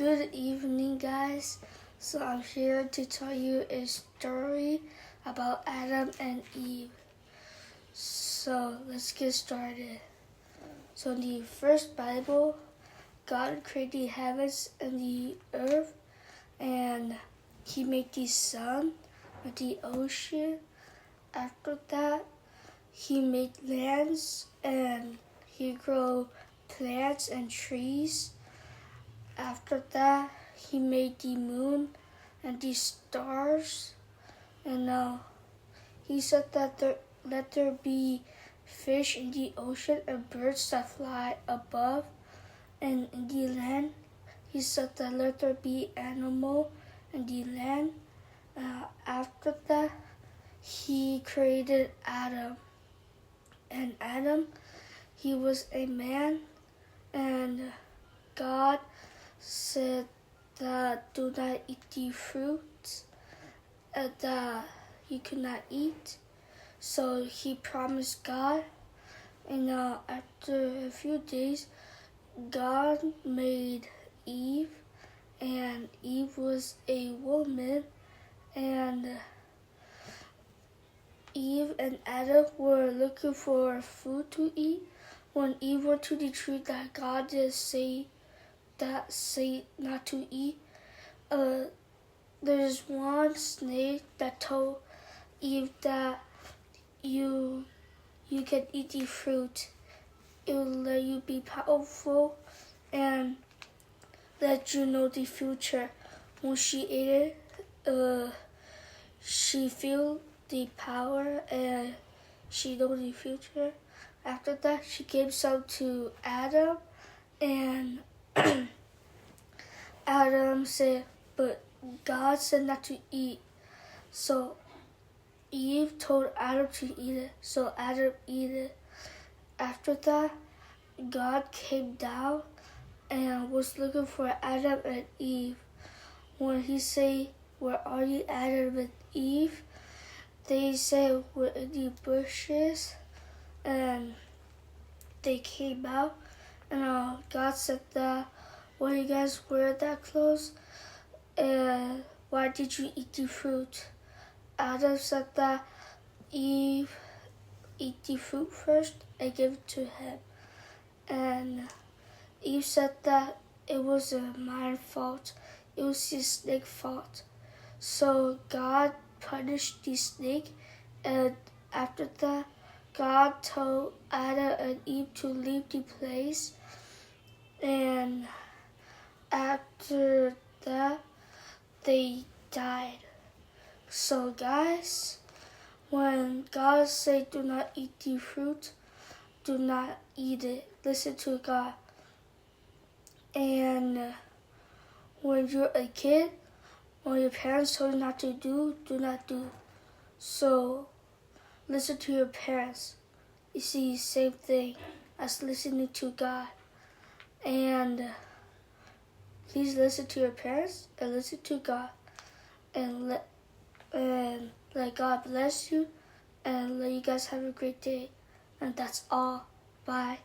Good evening, guys. So I'm here to tell you a story about Adam and Eve. So let's get started. So in the first Bible, God created the heavens and the earth, and He made the sun and the ocean. After that, He made lands and He grew plants and trees. After that, He made the moon and the stars, and He said that let there be fish in the ocean and birds that fly above, and in the land, He said that let there be animal in the land. After that, He created Adam, and Adam, he was a man, and God said that do not eat the fruit that he could not eat. So he promised God, and after a few days, God made Eve, and Eve was a woman, and Eve and Adam were looking for food to eat when Eve went to the tree that God did say not to eat. There's one snake that told Eve that you can eat the fruit. It will let you be powerful and let you know the future. When she ate it, she felt the power and she knew the future. After that, she gave some to Adam, and Adam said, but God said not to eat. So Eve told Adam to eat it, so Adam ate it. After that, God came down and was looking for Adam and Eve. When He said, where are you, Adam and Eve? They said, we're in the bushes, and they came out, and God said that, why you guys wear that clothes? And why did you eat the fruit? Adam said that Eve ate the fruit first and gave it to him. And Eve said that it wasn't my fault, it was the snake's fault. So God punished the snake, and after that, God told Adam and Eve to leave the place, and after that, they died. So guys, when God says do not eat the fruit, do not eat it. Listen to God. And when you're a kid, when your parents told you not to do not do. So listen to your parents. You see, same thing as listening to God. And please listen to your parents and listen to God, and let God bless you, and let you guys have a great day. And that's all. Bye.